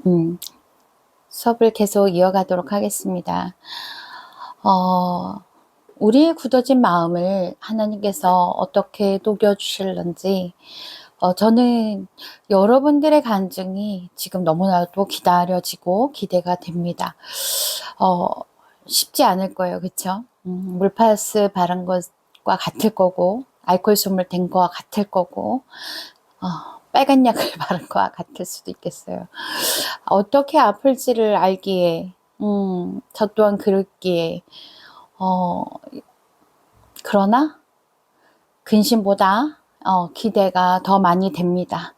음, 수업을 계속 이어가도록 하겠습니다. 우리의 굳어진 마음을 하나님께서 어떻게 녹여주실런지, 저는 여러분들의 간증이 지금 너무나도 기다려지고 기대가 됩니다. 어, 쉽지 않을 거예요. 그쵸? 물파스 바른 것과 같을 거고, 알코올 솜을 댄 거와 같을 거고, 빨간 약을 바른 거와 같을 수도 있겠어요. 어떻게 아플지를 알기에, 저 또한 그렇기에, 어, 그러나 근심보다 기대가 더 많이 됩니다.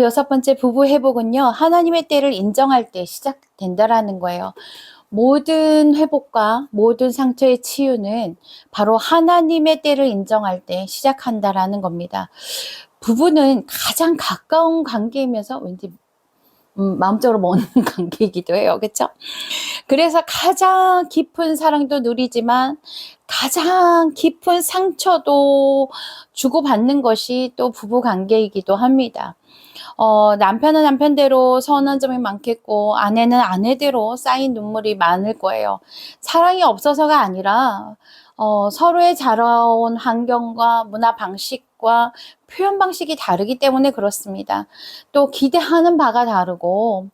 여섯 번째 부부 회복은요, 하나님의 때를 인정할 때 시작된다라는 거예요. 모든 회복과 모든 상처의 치유는 바로 하나님의 때를 인정할 때 시작한다라는 겁니다. 부부는 가장 가까운 관계이면서 왠지 마음적으로 먼 관계이기도 해요. 그렇죠? 그래서 가장 깊은 사랑도 누리지만 가장 깊은 상처도 주고받는 것이 또 부부 관계이기도 합니다. 남편은 남편대로 서운한 점이 많겠고 아내는 아내대로 쌓인 눈물이 많을 거예요. 사랑이 없어서가 아니라 서로의 자라온 환경과 문화 방식과 표현 방식이 다르기 때문에 그렇습니다. 또 기대하는 바가 다르고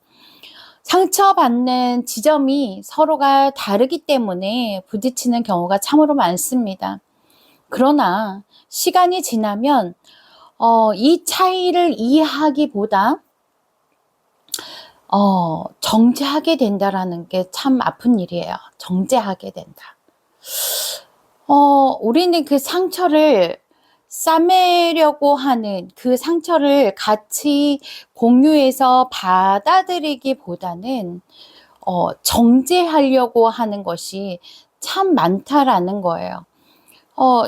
상처받는 지점이 서로가 다르기 때문에 부딪히는 경우가 참으로 많습니다. 그러나 시간이 지나면 이 차이를 이해하기보다 정죄하게 된다라는 게 참 아픈 일이에요. 정죄하게 된다. 우리는 그 상처를 싸매려고 하는 그 상처를 같이 공유해서 받아들이기보다는 정죄하려고 하는 것이 참 많다라는 거예요.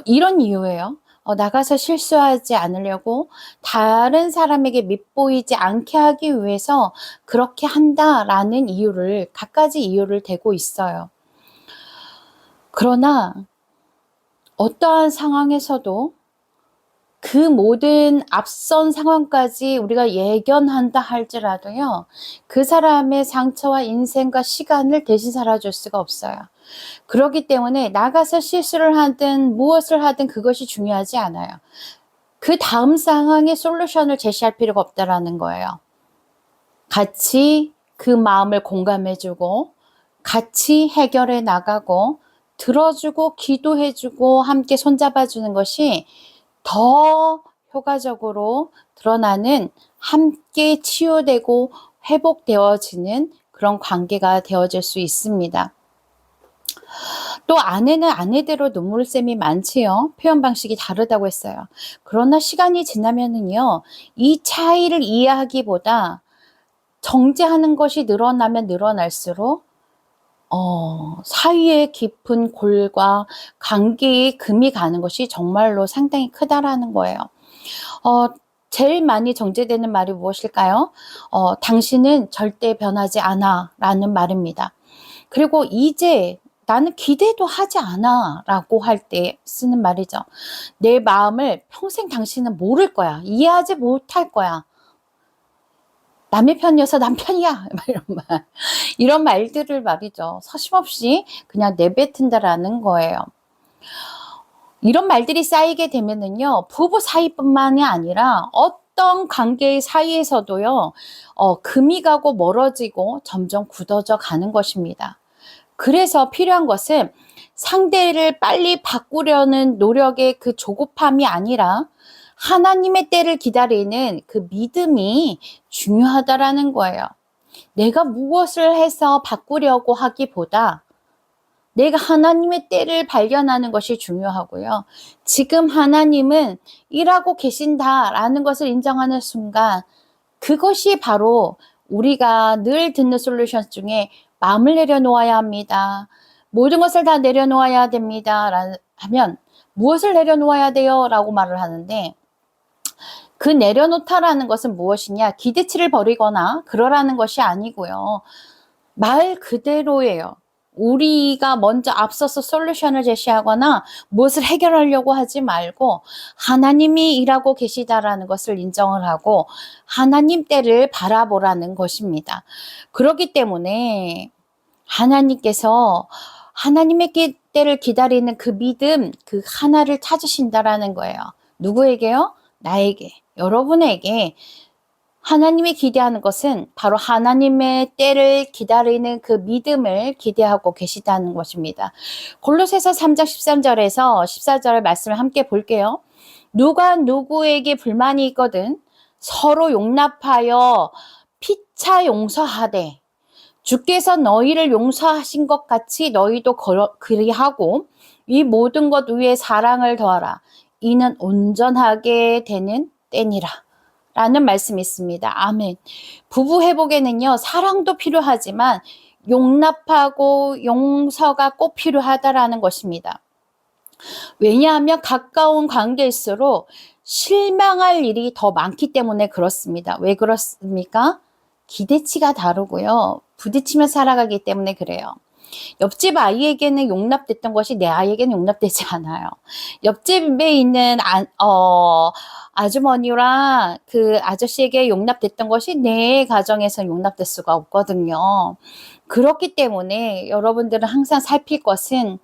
이런 이유예요. 나가서 실수하지 않으려고 다른 사람에게 밉보이지 않게 하기 위해서 그렇게 한다라는 이유를 갖가지 이유를 대고 있어요. 그러나 어떠한 상황에서도 그 모든 앞선 상황까지 우리가 예견한다 할지라도요, 그 사람의 상처와 인생과 시간을 대신 살아줄 수가 없어요. 그렇기 때문에 나가서 실수를 하든 무엇을 하든 그것이 중요하지 않아요. 그 다음 상황에 솔루션을 제시할 필요가 없다라는 거예요. 같이 그 마음을 공감해주고 같이 해결해 나가고 들어주고 기도해주고 함께 손잡아주는 것이 더 효과적으로 드러나는, 함께 치유되고 회복되어지는 그런 관계가 되어질 수 있습니다. 또 아내는 아내대로 눈물샘이 많지요. 표현 방식이 다르다고 했어요. 그러나 시간이 지나면은요, 이 차이를 이해하기보다 정죄하는 것이 늘어나면 늘어날수록 사이의 깊은 골과 관계에 금이 가는 것이 정말로 상당히 크다라는 거예요. 제일 많이 정제되는 말이 무엇일까요? 당신은 절대 변하지 않아 라는 말입니다. 그리고 이제 나는 기대도 하지 않아 라고 할 때 쓰는 말이죠. 내 마음을 평생 당신은 모를 거야. 이해하지 못할 거야. 남의 편이어서 남 편이야. 이런 말. 이런 말들을 말이죠. 서심없이 그냥 내뱉은다라는 거예요. 이런 말들이 쌓이게 되면은요, 부부 사이뿐만이 아니라 어떤 관계 사이에서도요, 금이 가고 멀어지고 점점 굳어져 가는 것입니다. 그래서 필요한 것은 상대를 빨리 바꾸려는 노력의 그 조급함이 아니라 하나님의 때를 기다리는 그 믿음이 중요하다라는 거예요. 내가 무엇을 해서 바꾸려고 하기보다 내가 하나님의 때를 발견하는 것이 중요하고요. 지금 하나님은 일하고 계신다라는 것을 인정하는 순간 그것이 바로 우리가 늘 듣는 솔루션 중에 마음을 내려놓아야 합니다. 모든 것을 다 내려놓아야 됩니다. 하면 무엇을 내려놓아야 돼요? 라고 말을 하는데 그 내려놓다라는 것은 무엇이냐? 기대치를 버리거나 그러라는 것이 아니고요. 말 그대로예요. 우리가 먼저 앞서서 솔루션을 제시하거나 무엇을 해결하려고 하지 말고 하나님이 일하고 계시다라는 것을 인정을 하고 하나님 때를 바라보라는 것입니다. 그렇기 때문에 하나님께서 하나님의 때를 기다리는 그 믿음, 그 하나를 찾으신다라는 거예요. 누구에게요? 나에게, 여러분에게. 하나님이 기대하는 것은 바로 하나님의 때를 기다리는 그 믿음을 기대하고 계시다는 것입니다. 골로새서 3장 13절에서 14절 말씀을 함께 볼게요. 누가 누구에게 불만이 있거든 서로 용납하여 피차 용서하되 주께서 너희를 용서하신 것 같이 너희도 그리하고 이 모든 것 위에 사랑을 더하라. 이는 온전하게 되는 때니라. 라는 말씀이 있습니다. 아멘. 부부 회복에는요, 사랑도 필요하지만 용납하고 용서가 꼭 필요하다라는 것입니다. 왜냐하면 가까운 관계일수록 실망할 일이 더 많기 때문에 그렇습니다. 왜 그렇습니까? 기대치가 다르고요. 부딪히며 살아가기 때문에 그래요. 옆집 아이에게는 용납됐던 것이 내 아이에게는 용납되지 않아요. 옆집에 있는 아주머니랑 그 아저씨에게 용납됐던 것이 내 가정에서 용납될 수가 없거든요. 그렇기 때문에 여러분들은 항상 살필 것은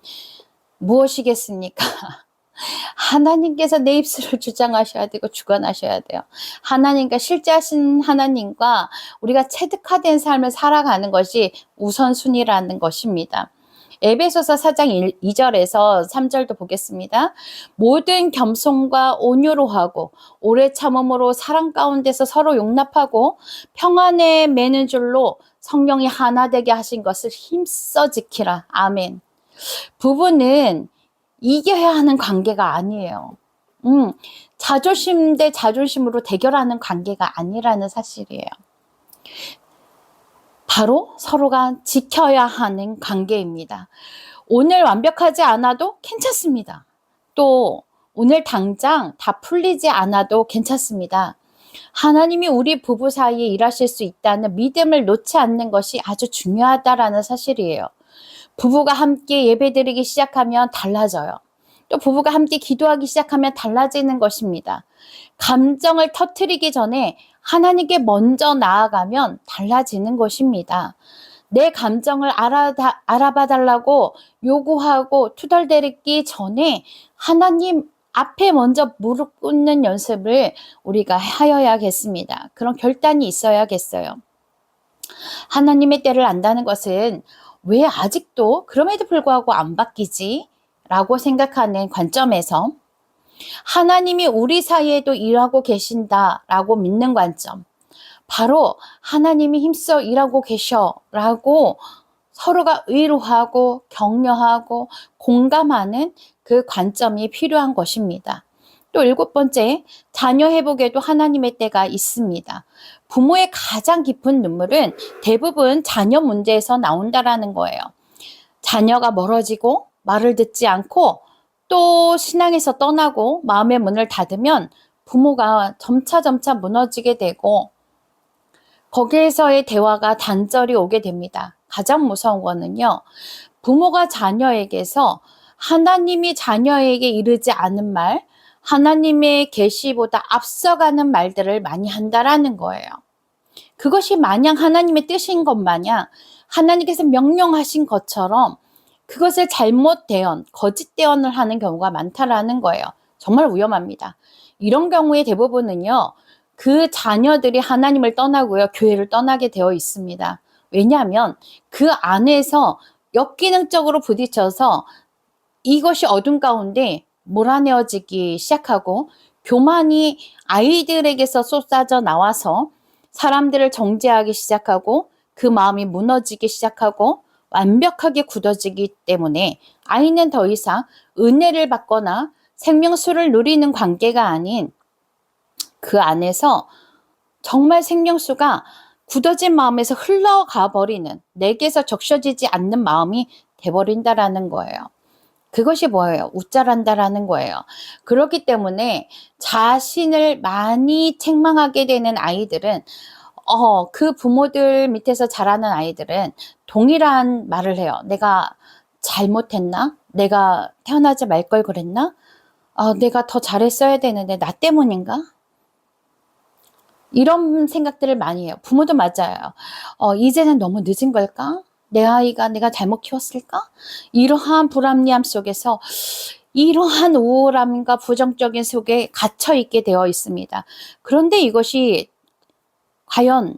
무엇이겠습니까? 하나님께서 내 입술을 주장하셔야 되고 주관하셔야 돼요. 하나님과 실제하신 하나님과 우리가 체득화된 삶을 살아가는 것이 우선순위라는 것입니다. 에베소서 4장 2절에서 3절도 보겠습니다. 모든 겸손과 온유로 하고 오래 참음으로 사랑 가운데서 서로 용납하고 평안에 매는 줄로 성령이 하나 되게 하신 것을 힘써 지키라. 아멘. 부부는 이겨야 하는 관계가 아니에요. 자존심 대 자존심으로 대결하는 관계가 아니라는 사실이에요. 바로 서로가 지켜야 하는 관계입니다. 오늘 완벽하지 않아도 괜찮습니다. 또 오늘 당장 다 풀리지 않아도 괜찮습니다. 하나님이 우리 부부 사이에 일하실 수 있다는 믿음을 놓지 않는 것이 아주 중요하다라는 사실이에요. 부부가 함께 예배드리기 시작하면 달라져요. 또 부부가 함께 기도하기 시작하면 달라지는 것입니다. 감정을 터뜨리기 전에 하나님께 먼저 나아가면 달라지는 것입니다. 내 감정을 알아봐 달라고 요구하고 투덜대기 전에 하나님 앞에 먼저 무릎 꿇는 연습을 우리가 하여야겠습니다. 그런 결단이 있어야겠어요. 하나님의 때를 안다는 것은 왜 아직도 그럼에도 불구하고 안 바뀌지? 라고 생각하는 관점에서 하나님이 우리 사이에도 일하고 계신다라고 믿는 관점, 바로 하나님이 힘써 일하고 계셔라고 서로가 위로하고 격려하고 공감하는 그 관점이 필요한 것입니다. 또 7번째, 자녀 회복에도 하나님의 때가 있습니다. 부모의 가장 깊은 눈물은 대부분 자녀 문제에서 나온다라는 거예요. 자녀가 멀어지고 말을 듣지 않고 또 신앙에서 떠나고 마음의 문을 닫으면 부모가 점차 무너지게 되고 거기에서의 대화가 단절이 오게 됩니다. 가장 무서운 거는요, 부모가 자녀에게서 하나님이 자녀에게 이르지 않은 말, 하나님의 계시보다 앞서가는 말들을 많이 한다라는 거예요. 그것이 마냥 하나님의 뜻인 것 마냥 하나님께서 명령하신 것처럼 그것을 잘못 대언, 거짓 대언을 하는 경우가 많다라는 거예요. 정말 위험합니다. 이런 경우에 대부분은요, 그 자녀들이 하나님을 떠나고요, 교회를 떠나게 되어 있습니다. 왜냐하면 그 안에서 역기능적으로 부딪혀서 이것이 어둠 가운데 몰아내어지기 시작하고 교만이 아이들에게서 쏟아져 나와서 사람들을 정죄하기 시작하고 그 마음이 무너지기 시작하고 완벽하게 굳어지기 때문에 아이는 더 이상 은혜를 받거나 생명수를 누리는 관계가 아닌 그 안에서 정말 생명수가 굳어진 마음에서 흘러가 버리는, 내게서 적셔지지 않는 마음이 돼버린다라는 거예요. 그것이 뭐예요? 웃자란다라는 거예요. 그렇기 때문에 자신을 많이 책망하게 되는 아이들은 그 부모들 밑에서 자라는 아이들은 동일한 말을 해요. 내가 잘못했나? 내가 태어나지 말 걸 그랬나? 내가 더 잘했어야 되는데 나 때문인가? 이런 생각들을 많이 해요. 부모도 맞아요. 이제는 너무 늦은 걸까? 내 아이가 내가 잘못 키웠을까? 이러한 불합리함 속에서 이러한 우울함과 부정적인 속에 갇혀 있게 되어 있습니다. 그런데 이것이 과연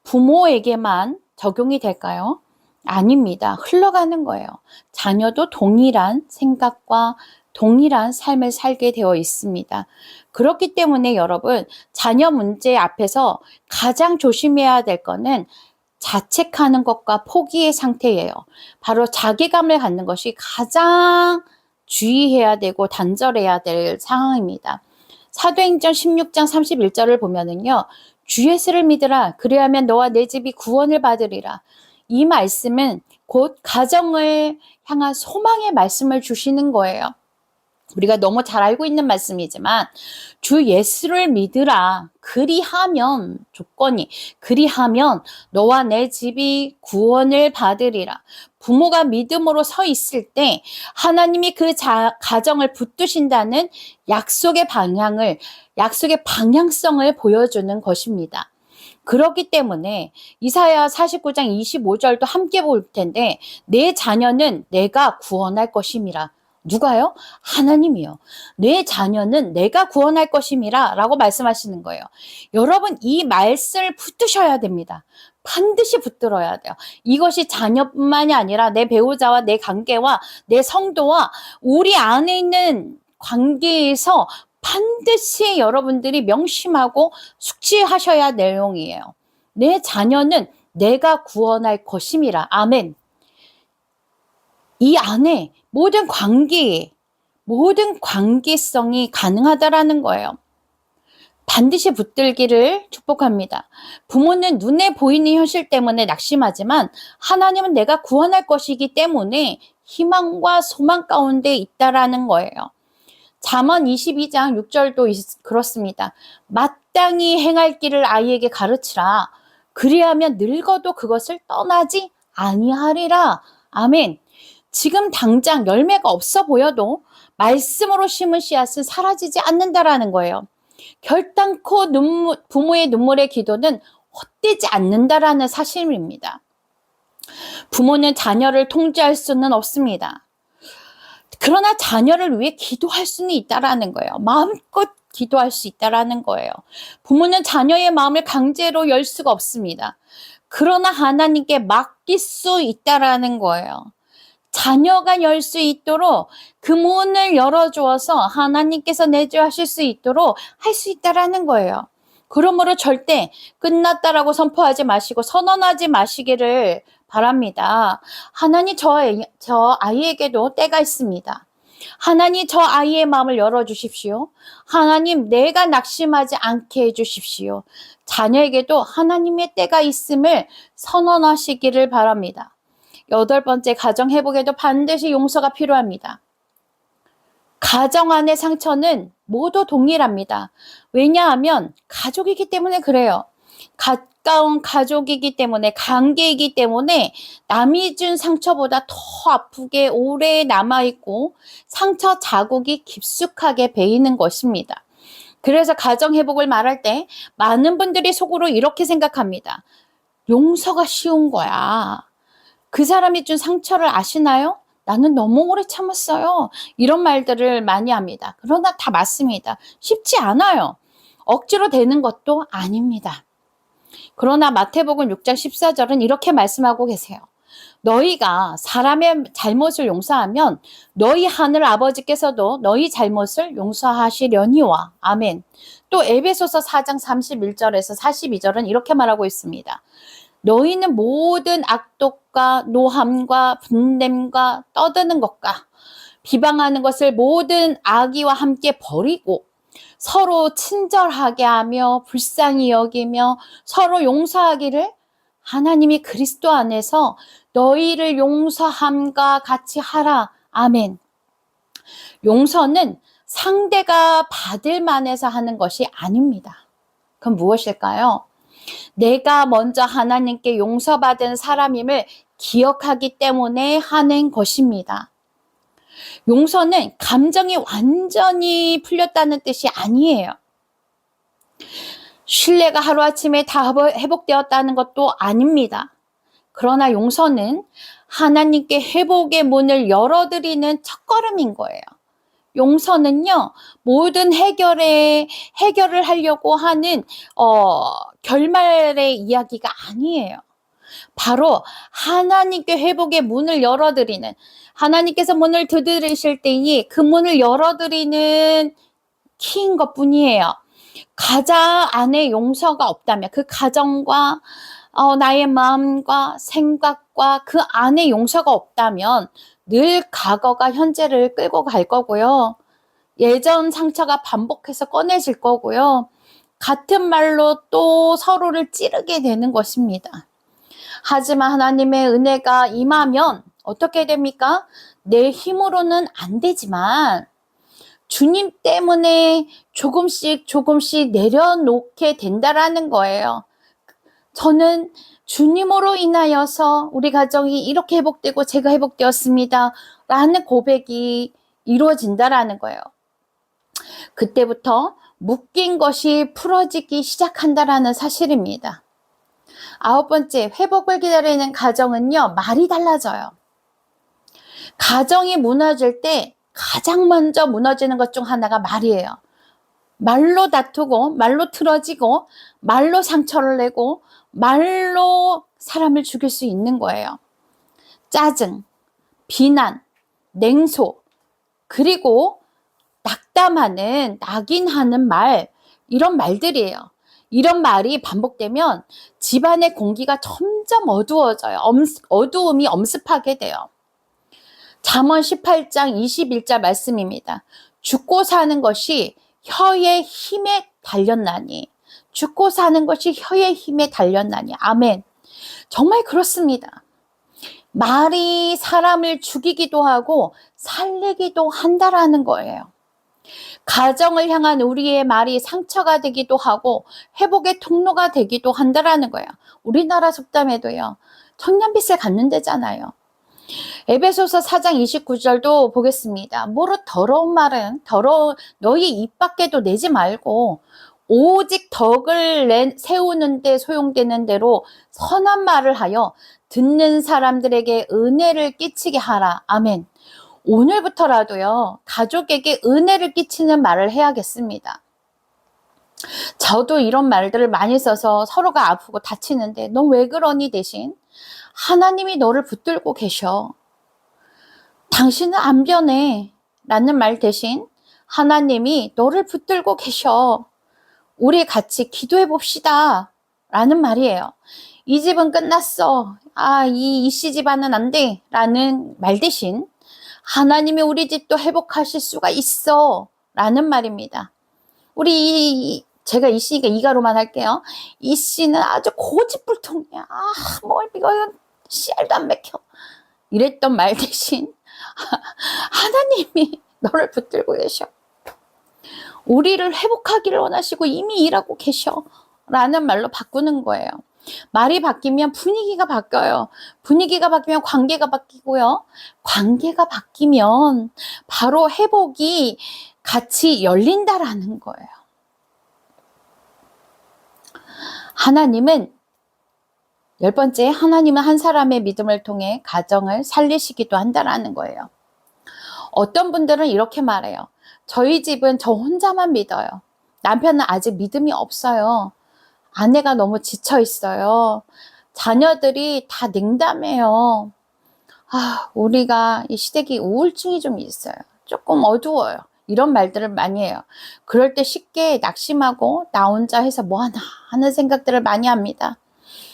부모에게만 적용이 될까요? 아닙니다. 흘러가는 거예요. 자녀도 동일한 생각과 동일한 삶을 살게 되어 있습니다. 그렇기 때문에 여러분, 자녀 문제 앞에서 가장 조심해야 될 거는 자책하는 것과 포기의 상태예요. 바로 자괴감을 갖는 것이 가장 주의해야 되고 단절해야 될 상황입니다. 사도행전 16장 31절을 보면은요. 주 예수를 믿으라. 그리하면 너와 내 집이 구원을 받으리라. 이 말씀은 곧 가정을 향한 소망의 말씀을 주시는 거예요. 우리가 너무 잘 알고 있는 말씀이지만 주 예수를 믿으라. 그리하면 조건이 그리하면 너와 내 집이 구원을 받으리라. 부모가 믿음으로 서 있을 때 하나님이 그 가정을 붙드신다는 약속의 방향성을 보여주는 것입니다. 그렇기 때문에 이사야 49장 25절도 함께 볼 텐데 내 자녀는 내가 구원할 것임이라. 누가요? 하나님이요. 내 자녀는 내가 구원할 것임이라 라고 말씀하시는 거예요. 여러분 이 말씀을 붙드셔야 됩니다. 반드시 붙들어야 돼요. 이것이 자녀뿐만이 아니라 내 배우자와 내 관계와 내 성도와 우리 안에 있는 관계에서 반드시 여러분들이 명심하고 숙지하셔야 할 내용이에요. 내 자녀는 내가 구원할 것임이라. 아멘. 이 안에 모든 관계성이 가능하다라는 거예요. 반드시 붙들기를 축복합니다. 부모는 눈에 보이는 현실 때문에 낙심하지만 하나님은 내가 구원할 것이기 때문에 희망과 소망 가운데 있다라는 거예요. 잠언 22장 6절도 그렇습니다. 마땅히 행할 길을 아이에게 가르치라. 그리하면 늙어도 그것을 떠나지 아니하리라. 아멘. 지금 당장 열매가 없어 보여도 말씀으로 심은 씨앗은 사라지지 않는다라는 거예요. 결단코 부모의 눈물의 기도는 헛되지 않는다라는 사실입니다. 부모는 자녀를 통제할 수는 없습니다. 그러나 자녀를 위해 기도할 수는 있다라는 거예요. 마음껏 기도할 수 있다라는 거예요. 부모는 자녀의 마음을 강제로 열 수가 없습니다. 그러나 하나님께 맡길 수 있다라는 거예요. 자녀가 열 수 있도록 그 문을 열어주어서 하나님께서 내주하실 수 있도록 할 수 있다라는 거예요. 그러므로 절대 끝났다라고 선포하지 마시고 선언하지 마시기를 바랍니다. 하나님 저 아이에게도 때가 있습니다. 하나님 저 아이의 마음을 열어주십시오. 하나님 내가 낙심하지 않게 해주십시오. 자녀에게도 하나님의 때가 있음을 선언하시기를 바랍니다. 8번째, 가정회복에도 반드시 용서가 필요합니다. 가정 안의 상처는 모두 동일합니다. 왜냐하면 가족이기 때문에 그래요. 가까운 가족이기 때문에, 관계이기 때문에 남이 준 상처보다 더 아프게 오래 남아있고 상처 자국이 깊숙하게 배이는 것입니다. 그래서 가정회복을 말할 때 많은 분들이 속으로 이렇게 생각합니다. 용서가 쉬운 거야. 그 사람이 준 상처를 아시나요? 나는 너무 오래 참았어요. 이런 말들을 많이 합니다. 그러나 다 맞습니다. 쉽지 않아요. 억지로 되는 것도 아닙니다. 그러나 마태복음 6장 14절은 이렇게 말씀하고 계세요. 너희가 사람의 잘못을 용서하면 너희 하늘 아버지께서도 너희 잘못을 용서하시려니와. 아멘. 또 에베소서 4장 31절에서 42절은 이렇게 말하고 있습니다. 너희는 모든 악독과 노함과 분냄과 떠드는 것과 비방하는 것을 모든 악의와 함께 버리고 서로 친절하게 하며 불쌍히 여기며 서로 용서하기를 하나님이 그리스도 안에서 너희를 용서함과 같이 하라. 아멘. 용서는 상대가 받을 만해서 하는 것이 아닙니다. 그럼 무엇일까요? 내가 먼저 하나님께 용서받은 사람임을 기억하기 때문에 하는 것입니다. 용서는 감정이 완전히 풀렸다는 뜻이 아니에요. 신뢰가 하루아침에 다 회복되었다는 것도 아닙니다. 그러나 용서는 하나님께 회복의 문을 열어드리는 첫걸음인 거예요. 용서는요, 모든 해결을 하려고 하는 결말의 이야기가 아니에요. 바로 하나님께 회복의 문을 열어드리는, 하나님께서 문을 두드리실 때에 그 문을 열어드리는 키인 것 뿐이에요. 가장 안에 용서가 없다면, 그 가정과 나의 마음과 생각과 그 안에 용서가 없다면 늘 과거가 현재를 끌고 갈 거고요. 예전 상처가 반복해서 꺼내질 거고요. 같은 말로 또 서로를 찌르게 되는 것입니다. 하지만 하나님의 은혜가 임하면 어떻게 됩니까? 내 힘으로는 안 되지만 주님 때문에 조금씩 내려놓게 된다라는 거예요. 저는 주님으로 인하여서 우리 가정이 이렇게 회복되고 제가 회복되었습니다. 라는 고백이 이루어진다라는 거예요. 그때부터 묶인 것이 풀어지기 시작한다라는 사실입니다. 9번째, 회복을 기다리는 가정은요, 말이 달라져요. 가정이 무너질 때 가장 먼저 무너지는 것 중 하나가 말이에요. 말로 다투고, 말로 틀어지고, 말로 상처를 내고, 말로 사람을 죽일 수 있는 거예요. 짜증, 비난, 냉소, 그리고 낙담하는, 낙인하는 말, 이런 말들이에요. 이런 말이 반복되면 집안의 공기가 점점 어두워져요. 어두움이 엄습하게 돼요. 잠언 18장 21절 말씀입니다. 죽고 사는 것이 혀의 힘에 달렸나니. 죽고 사는 것이 혀의 힘에 달렸나니. 아멘. 정말 그렇습니다. 말이 사람을 죽이기도 하고 살리기도 한다라는 거예요. 가정을 향한 우리의 말이 상처가 되기도 하고 회복의 통로가 되기도 한다라는 거예요. 우리나라 속담에도요. 청년빚을 갚는 데잖아요. 에베소서 4장 29절도 보겠습니다. 무릇 더러운 말은 너희 입 밖에도 내지 말고 오직 덕을 세우는 데 소용되는 대로 선한 말을 하여 듣는 사람들에게 은혜를 끼치게 하라. 아멘. 오늘부터라도요, 가족에게 은혜를 끼치는 말을 해야겠습니다. 저도 이런 말들을 많이 써서 서로가 아프고 다치는데 너 왜 그러니 대신 하나님이 너를 붙들고 계셔. 당신은 안 변해. 라는 말 대신 하나님이 너를 붙들고 계셔. 우리 같이 기도해 봅시다. 라는 말이에요. 이 집은 끝났어. 이 집안은 안 돼. 라는 말 대신 하나님이 우리 집도 회복하실 수가 있어. 라는 말입니다. 제가 이 씨니까 이가로만 할게요. 이 씨는 아주 고집불통이야. 이거 씨알도 안 맥혀. 이랬던 말 대신 하나님이 너를 붙들고 계셔. 우리를 회복하기를 원하시고 이미 일하고 계셔. 라는 말로 바꾸는 거예요. 말이 바뀌면 분위기가 바뀌어요. 분위기가 바뀌면 관계가 바뀌고요. 관계가 바뀌면 바로 회복이 같이 열린다라는 거예요. 하나님은 10번째, 하나님은 한 사람의 믿음을 통해 가정을 살리시기도 한다라는 거예요. 어떤 분들은 이렇게 말해요. 저희 집은 저 혼자만 믿어요. 남편은 아직 믿음이 없어요. 아내가 너무 지쳐 있어요. 자녀들이 다 냉담해요. 우리가 이 시댁이 우울증이 좀 있어요. 조금 어두워요. 이런 말들을 많이 해요. 그럴 때 쉽게 낙심하고 나 혼자 해서 뭐 하나 하는 생각들을 많이 합니다.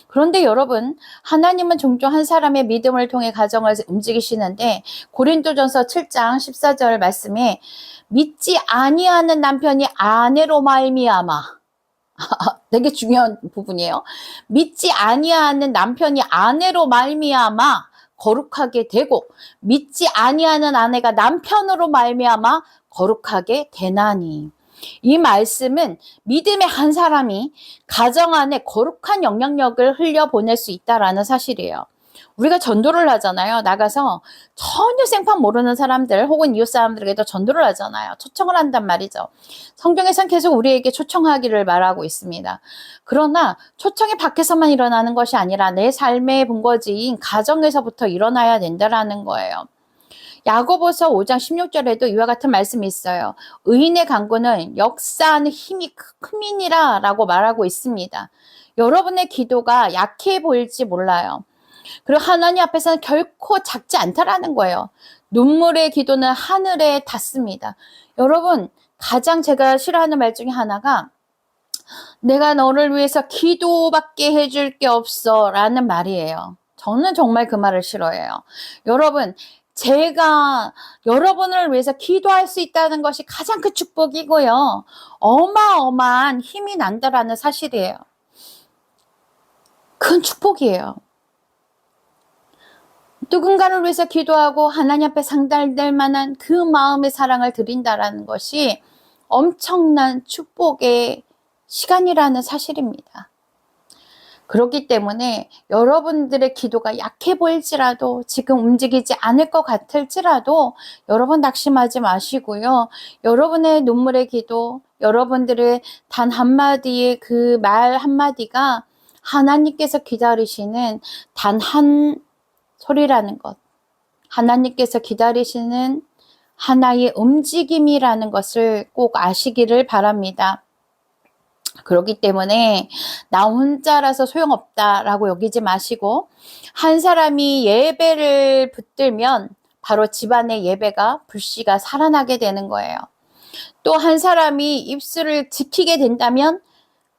그런데 여러분, 하나님은 종종 한 사람의 믿음을 통해 가정을 움직이시는데 고린도전서 7장 14절 말씀에 믿지 아니하는 남편이 아내로 말미암아, 되게 중요한 부분이에요. 믿지 아니하는 남편이 아내로 말미암아 거룩하게 되고 믿지 아니하는 아내가 남편으로 말미암아 거룩하게 되나니. 이 말씀은 믿음의 한 사람이 가정 안에 거룩한 영향력을 흘려보낼 수 있다라는 사실이에요. 우리가 전도를 하잖아요. 나가서 전혀 생판 모르는 사람들 혹은 이웃 사람들에게도 전도를 하잖아요. 초청을 한단 말이죠. 성경에선 계속 우리에게 초청하기를 말하고 있습니다. 그러나 초청이 밖에서만 일어나는 것이 아니라 내 삶의 본거지인 가정에서부터 일어나야 된다라는 거예요. 야고보서 5장 16절에도 이와 같은 말씀이 있어요. 의인의 간구는 역사하는 힘이 큼이니라 라고 말하고 있습니다. 여러분의 기도가 약해 보일지 몰라요. 그리고 하나님 앞에서는 결코 작지 않다라는 거예요. 눈물의 기도는 하늘에 닿습니다. 여러분, 가장 제가 싫어하는 말 중에 하나가 내가 너를 위해서 기도밖에 해줄 게 없어 라는 말이에요. 저는 정말 그 말을 싫어해요. 여러분, 제가 여러분을 위해서 기도할 수 있다는 것이 가장 큰 축복이고요. 어마어마한 힘이 난다라는 사실이에요. 큰 축복이에요. 누군가를 위해서 기도하고 하나님 앞에 상달될 만한 그 마음의 사랑을 드린다라는 것이 엄청난 축복의 시간이라는 사실입니다. 그렇기 때문에 여러분들의 기도가 약해 보일지라도 지금 움직이지 않을 것 같을지라도 여러분 낙심하지 마시고요. 여러분의 눈물의 기도, 여러분들의 단 한마디의 그 말 한마디가 하나님께서 기다리시는 단 한 소리라는 것, 하나님께서 기다리시는 하나의 움직임이라는 것을 꼭 아시기를 바랍니다. 그렇기 때문에 나 혼자라서 소용없다라고 여기지 마시고 한 사람이 예배를 붙들면 바로 집안의 예배가 불씨가 살아나게 되는 거예요. 또 한 사람이 입술을 지키게 된다면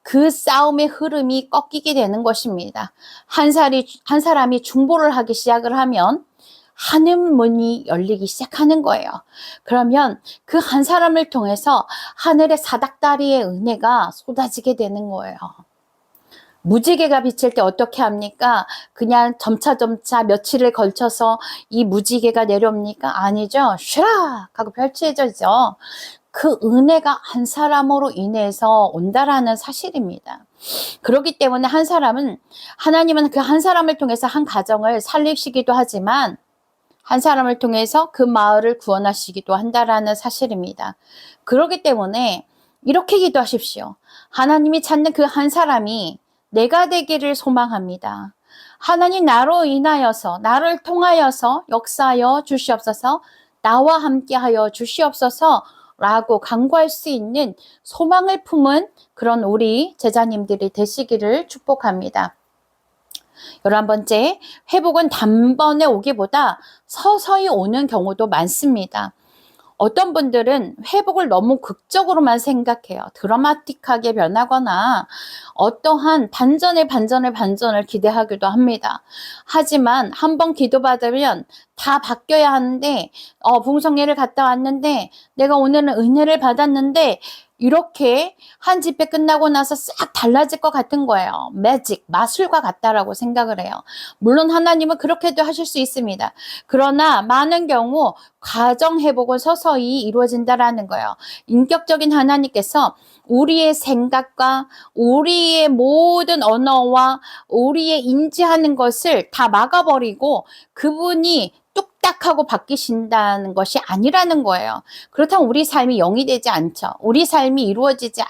그 싸움의 흐름이 꺾이게 되는 것입니다. 한 사람이 중보를 하기 시작을 하면 하늘 문이 열리기 시작하는 거예요. 그러면 그 한 사람을 통해서 하늘의 사닥다리의 은혜가 쏟아지게 되는 거예요. 무지개가 비칠 때 어떻게 합니까? 그냥 점차 며칠을 걸쳐서 이 무지개가 내려옵니까? 아니죠. 슈락 하고 펼쳐지죠. 그 은혜가 한 사람으로 인해서 온다라는 사실입니다. 그렇기 때문에 한 사람은 하나님은 그 한 사람을 통해서 한 가정을 살리시기도 하지만 한 사람을 통해서 그 마을을 구원하시기도 한다라는 사실입니다. 그렇기 때문에 이렇게 기도하십시오. 하나님이 찾는 그 한 사람이 내가 되기를 소망합니다. 하나님 나로 인하여서 나를 통하여서 역사하여 주시옵소서 나와 함께하여 주시옵소서 라고 간구할 수 있는 소망을 품은 그런 우리 제자님들이 되시기를 축복합니다. 11번째, 회복은 단번에 오기보다 서서히 오는 경우도 많습니다. 어떤 분들은 회복을 너무 극적으로만 생각해요. 드라마틱하게 변하거나 어떠한 반전을 기대하기도 합니다. 하지만 한번 기도받으면 다 바뀌어야 하는데 봉성회를 갔다 왔는데 내가 오늘은 은혜를 받았는데 이렇게 한 집회 끝나고 나서 싹 달라질 것 같은 거예요. 매직, 마술과 같다라고 생각을 해요. 물론 하나님은 그렇게도 하실 수 있습니다. 그러나 많은 경우 과정 회복은 서서히 이루어진다라는 거예요. 인격적인 하나님께서 우리의 생각과 우리의 모든 언어와 우리의 인지하는 것을 다 막아버리고 그분이 뚝딱하고 바뀌신다는 것이 아니라는 거예요. 그렇다면 우리 삶이 영이 되지 않죠. 우리 삶이 이루어지지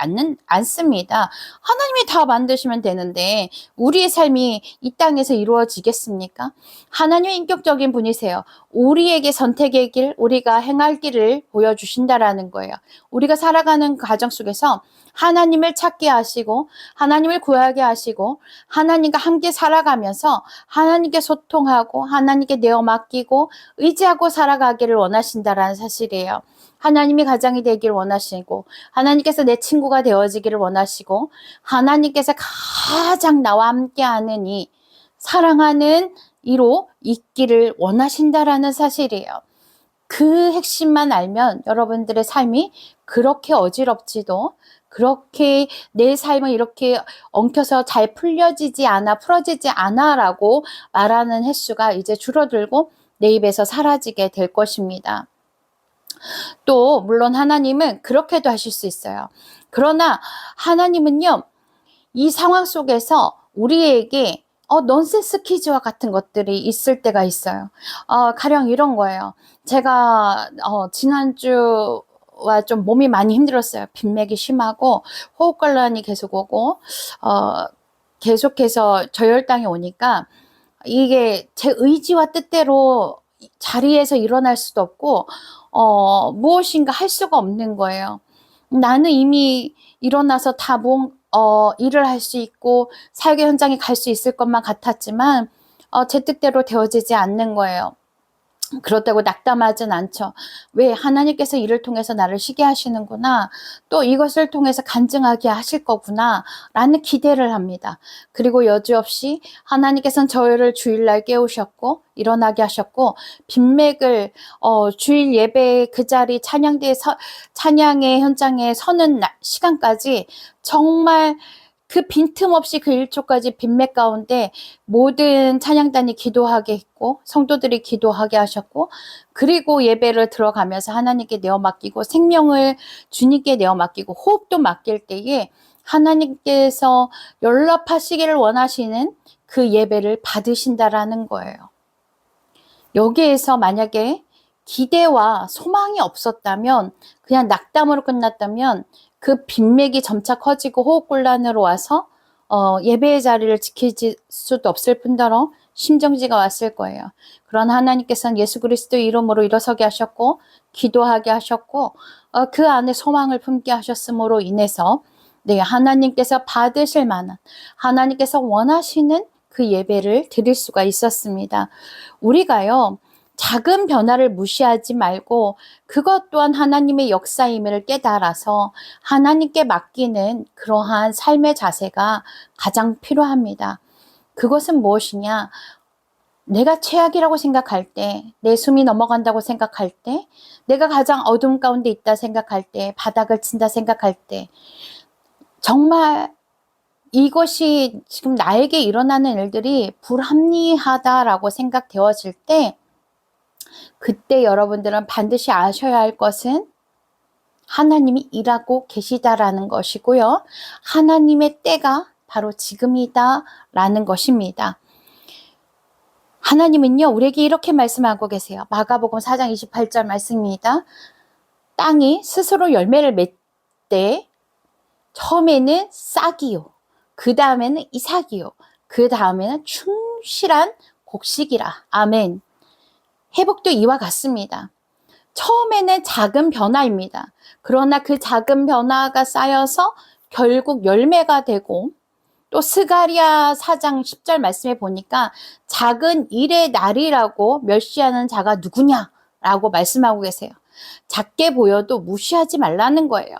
않습니다. 하나님이 다 만드시면 되는데 우리의 삶이 이 땅에서 이루어지겠습니까? 하나님의 인격적인 분이세요. 우리에게 선택의 길, 우리가 행할 길을 보여주신다라는 거예요. 우리가 살아가는 과정 속에서 하나님을 찾게 하시고 하나님을 구하게 하시고 하나님과 함께 살아가면서 하나님께 소통하고 하나님께 내어 맡기고 의지하고 살아가기를 원하신다라는 사실이에요. 하나님이 가장이 되기를 원하시고 하나님께서 내 친구가 되어지기를 원하시고 하나님께서 가장 나와 함께하는 이 사랑하는 이로 있기를 원하신다라는 사실이에요. 그 핵심만 알면 여러분들의 삶이 그렇게 어지럽지도 그렇게 내 삶은 이렇게 엉켜서 잘 풀어지지 않아 라고 말하는 횟수가 이제 줄어들고 내 입에서 사라지게 될 것입니다. 또 물론 하나님은 그렇게도 하실 수 있어요. 그러나 하나님은요, 이 상황 속에서 우리에게 넌센스 퀴즈와 같은 것들이 있을 때가 있어요. 가령 이런 거예요. 제가 지난주와 좀 몸이 많이 힘들었어요. 빈맥이 심하고 호흡곤란이 계속 오고 계속해서 저혈당이 오니까 이게 제 의지와 뜻대로 자리에서 일어날 수도 없고 무엇인가 할 수가 없는 거예요. 나는 이미 일어나서 다 일을 할 수 있고 사역의 현장에 갈 수 있을 것만 같았지만 제 뜻대로 되어지지 않는 거예요. 그렇다고 낙담하진 않죠. 왜? 하나님께서 이를 통해서 나를 쉬게 하시는구나. 또 이것을 통해서 간증하게 하실 거구나. 라는 기대를 합니다. 그리고 여지없이 하나님께서는 저를 주일날 깨우셨고 일어나게 하셨고 빈맥을 주일 예배 그 자리 찬양의 현장에 서는 시간까지 정말 그 빈틈없이 그 1초까지 빈맥 가운데 모든 찬양단이 기도하게 했고 성도들이 기도하게 하셨고 그리고 예배를 들어가면서 하나님께 내어 맡기고 생명을 주님께 내어 맡기고 호흡도 맡길 때에 하나님께서 연락하시기를 원하시는 그 예배를 받으신다라는 거예요. 여기에서 만약에 기대와 소망이 없었다면 그냥 낙담으로 끝났다면 그 빈맥이 점차 커지고 호흡곤란으로 와서 예배의 자리를 지킬 수도 없을 뿐더러 심정지가 왔을 거예요. 그러나 하나님께서는 예수 그리스도의 이름으로 일어서게 하셨고 기도하게 하셨고 그 안에 소망을 품게 하셨으므로 인해서 하나님께서 받으실 만한 하나님께서 원하시는 그 예배를 드릴 수가 있었습니다. 우리가요 작은 변화를 무시하지 말고 그것 또한 하나님의 역사임을 깨달아서 하나님께 맡기는 그러한 삶의 자세가 가장 필요합니다. 그것은 무엇이냐? 내가 최악이라고 생각할 때, 내 숨이 넘어간다고 생각할 때, 내가 가장 어둠 가운데 있다 생각할 때, 바닥을 친다 생각할 때, 정말 이것이 지금 나에게 일어나는 일들이 불합리하다라고 생각되어질 때 그때 여러분들은 반드시 아셔야 할 것은 하나님이 일하고 계시다라는 것이고요. 하나님의 때가 바로 지금이다라는 것입니다. 하나님은요, 우리에게 이렇게 말씀하고 계세요. 마가복음 4장 28절 말씀입니다. 땅이 스스로 열매를 맺되 처음에는 싹이요. 그 다음에는 이삭이요. 그 다음에는 충실한 곡식이라. 아멘. 회복도 이와 같습니다. 처음에는 작은 변화입니다. 그러나 그 작은 변화가 쌓여서 결국 열매가 되고 또 스가랴 4장 10절 말씀에 보니까 작은 일의 날이라고 멸시하는 자가 누구냐라고 말씀하고 계세요. 작게 보여도 무시하지 말라는 거예요.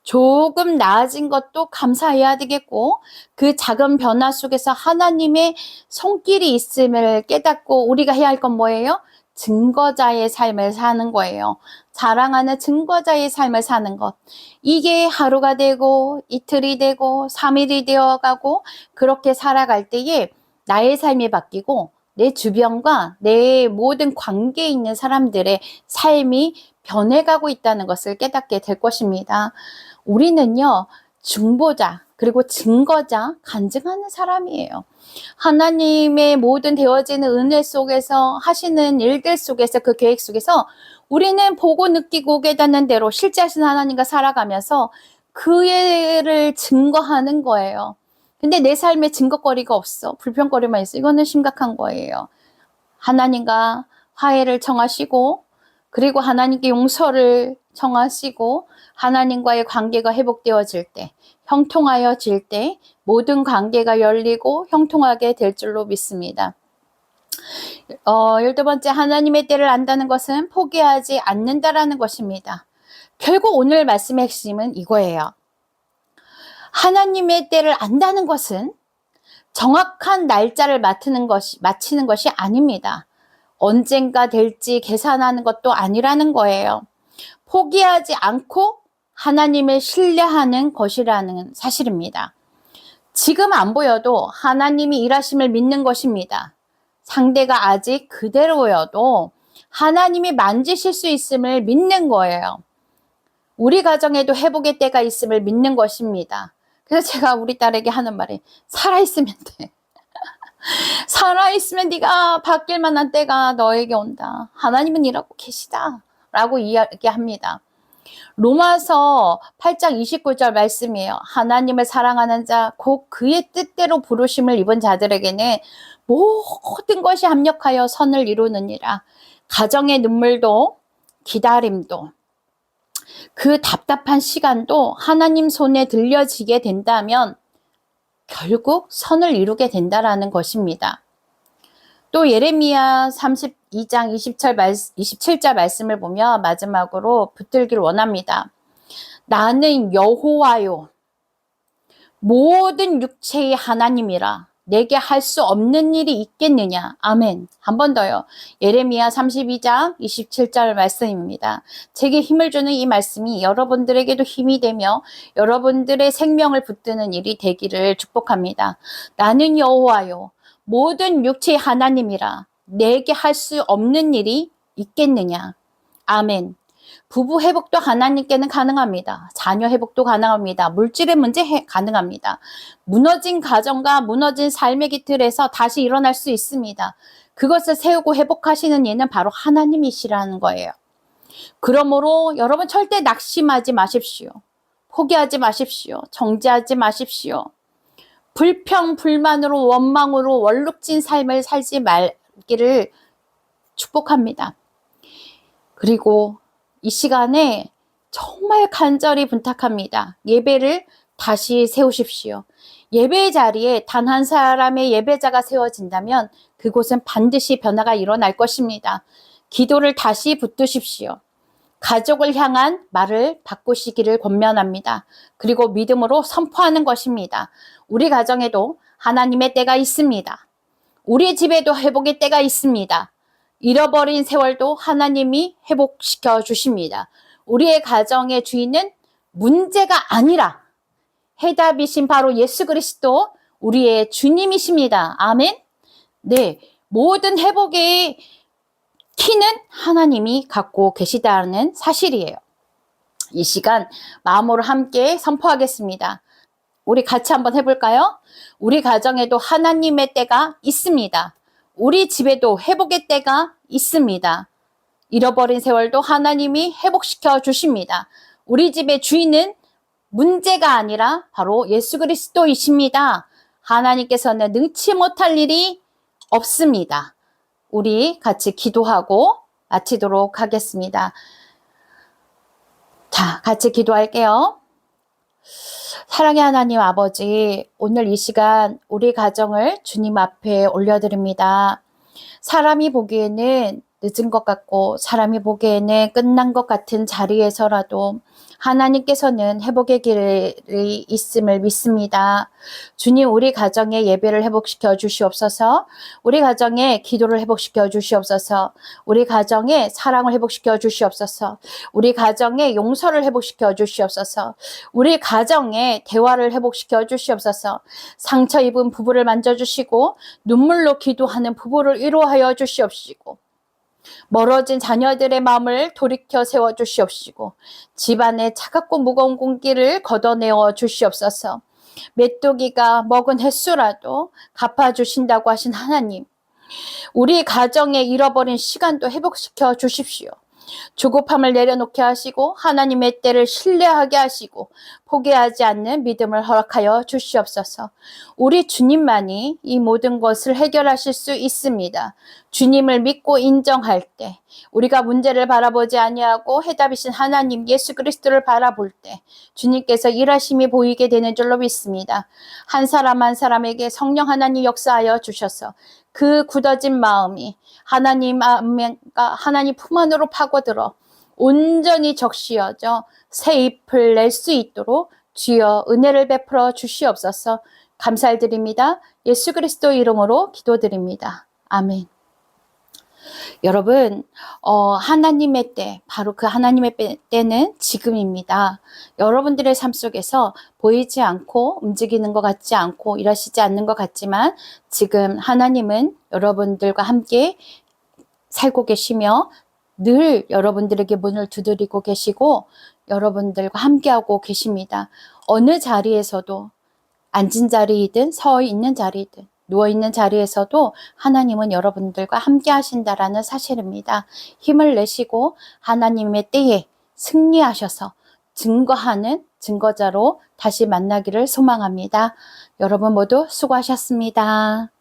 조금 나아진 것도 감사해야 되겠고 그 작은 변화 속에서 하나님의 손길이 있음을 깨닫고 우리가 해야 할 건 뭐예요? 증거자의 삶을 사는 거예요. 자랑하는 증거자의 삶을 사는 것. 이게 하루가 되고 이틀이 되고 3일이 되어가고 그렇게 살아갈 때에 나의 삶이 바뀌고 내 주변과 내 모든 관계에 있는 사람들의 삶이 변해가고 있다는 것을 깨닫게 될 것입니다. 우리는요, 중보자, 그리고 증거자, 간증하는 사람이에요. 하나님의 모든 되어지는 은혜 속에서 하시는 일들 속에서 그 계획 속에서 우리는 보고 느끼고 깨닫는 대로 실제 하신 하나님과 살아가면서 그 일을 증거하는 거예요. 근데 내 삶에 증거거리가 없어. 불평거리만 있어. 이거는 심각한 거예요. 하나님과 화해를 청하시고 그리고 하나님께 용서를 청하시고 하나님과의 관계가 회복되어질 때 형통하여질 때 모든 관계가 열리고 형통하게 될 줄로 믿습니다. 12번째 하나님의 때를 안다는 것은 포기하지 않는다라는 것입니다. 결국 오늘 말씀의 핵심은 이거예요. 하나님의 때를 안다는 것은 정확한 날짜를 마치는 것이 아닙니다. 언젠가 될지 계산하는 것도 아니라는 거예요. 포기하지 않고 하나님을 신뢰하는 것이라는 사실입니다. 지금 안 보여도 하나님이 일하심을 믿는 것입니다. 상대가 아직 그대로여도 하나님이 만지실 수 있음을 믿는 거예요. 우리 가정에도 회복의 때가 있음을 믿는 것입니다. 그래서 제가 우리 딸에게 하는 말이 살아있으면 돼. 살아있으면 네가 바뀔 만한 때가 너에게 온다. 하나님은 일하고 계시다. 라고 이야기합니다. 로마서 8장 29절 말씀이에요. 하나님을 사랑하는 자, 곧 그의 뜻대로 부르심을 입은 자들에게는 모든 것이 합력하여 선을 이루느니라. 가정의 눈물도 기다림도 그 답답한 시간도 하나님 손에 들려지게 된다면 결국 선을 이루게 된다라는 것입니다. 또 예레미야 32장 27절 말씀을 보면 마지막으로 붙들기를 원합니다. 나는 여호와요 모든 육체의 하나님이라 내게 할 수 없는 일이 있겠느냐. 아멘. 한 번 더요. 예레미야 32장 27절 말씀입니다. 제게 힘을 주는 이 말씀이 여러분들에게도 힘이 되며 여러분들의 생명을 붙드는 일이 되기를 축복합니다. 나는 여호와요 모든 육체의 하나님이라 내게 할 수 없는 일이 있겠느냐. 아멘. 부부 회복도 하나님께는 가능합니다. 자녀 회복도 가능합니다. 물질의 문제 가능합니다. 무너진 가정과 무너진 삶의 기틀에서 다시 일어날 수 있습니다. 그것을 세우고 회복하시는 이는 바로 하나님이시라는 거예요. 그러므로 여러분 절대 낙심하지 마십시오. 포기하지 마십시오. 정죄하지 마십시오. 불평, 불만으로 원망으로 월룩진 삶을 살지 말기를 축복합니다. 그리고 이 시간에 정말 간절히 부탁합니다. 예배를 다시 세우십시오. 예배 자리에 단 한 사람의 예배자가 세워진다면 그곳은 반드시 변화가 일어날 것입니다. 기도를 다시 붙드십시오. 가족을 향한 말을 바꾸시기를 권면합니다. 그리고 믿음으로 선포하는 것입니다. 우리 가정에도 하나님의 때가 있습니다. 우리 집에도 회복의 때가 있습니다. 잃어버린 세월도 하나님이 회복시켜 주십니다. 우리의 가정의 주인은 문제가 아니라 해답이신 바로 예수 그리스도 우리의 주님이십니다. 아멘. 네, 모든 회복의 키는 하나님이 갖고 계시다는 사실이에요. 이 시간 마음으로 함께 선포하겠습니다. 우리 같이 한번 해볼까요? 우리 가정에도 하나님의 때가 있습니다. 우리 집에도 회복의 때가 있습니다. 잃어버린 세월도 하나님이 회복시켜 주십니다. 우리 집의 주인은 문제가 아니라 바로 예수 그리스도이십니다. 하나님께서는 능치 못할 일이 없습니다. 우리 같이 기도하고 마치도록 하겠습니다. 자, 같이 기도할게요. 사랑의 하나님 아버지, 오늘 이 시간 우리 가정을 주님 앞에 올려드립니다. 사람이 보기에는 늦은 것 같고 사람이 보기에는 끝난 것 같은 자리에서라도 하나님께서는 회복의 길이 있음을 믿습니다. 주님, 우리 가정의 예배를 회복시켜 주시옵소서. 우리 가정의 기도를 회복시켜 주시옵소서. 우리 가정의 사랑을 회복시켜 주시옵소서. 우리 가정의 용서를 회복시켜 주시옵소서. 우리 가정의 대화를 회복시켜 주시옵소서. 상처 입은 부부를 만져주시고 눈물로 기도하는 부부를 위로하여 주시옵시고 멀어진 자녀들의 마음을 돌이켜 세워 주시옵시고 집안의 차갑고 무거운 공기를 걷어내어 주시옵소서. 메뚜기가 먹은 횟수라도 갚아주신다고 하신 하나님, 우리 가정에 잃어버린 시간도 회복시켜 주십시오. 조급함을 내려놓게 하시고 하나님의 때를 신뢰하게 하시고 포기하지 않는 믿음을 허락하여 주시옵소서. 우리 주님만이 이 모든 것을 해결하실 수 있습니다. 주님을 믿고 인정할 때, 우리가 문제를 바라보지 아니하고 해답이신 하나님 예수 그리스도를 바라볼 때 주님께서 일하심이 보이게 되는 줄로 믿습니다. 한 사람 한 사람에게 성령 하나님 역사하여 주셔서 그 굳어진 마음이 하나님 품 안으로 파고들어 온전히 적시어져 새 잎을 낼 수 있도록 주여 은혜를 베풀어 주시옵소서. 감사드립니다. 예수 그리스도 이름으로 기도드립니다. 아멘. 여러분, 하나님의 때, 바로 그 하나님의 때는 지금입니다. 여러분들의 삶 속에서 보이지 않고 움직이는 것 같지 않고 일하시지 않는 것 같지만 지금 하나님은 여러분들과 함께 살고 계시며 늘 여러분들에게 문을 두드리고 계시고 여러분들과 함께하고 계십니다. 어느 자리에서도 앉은 자리이든 서 있는 자리이든 누워 있는 자리에서도 하나님은 여러분들과 함께 하신다라는 사실입니다. 힘을 내시고 하나님의 때에 승리하셔서 증거하는 증거자로 다시 만나기를 소망합니다. 여러분 모두 수고하셨습니다.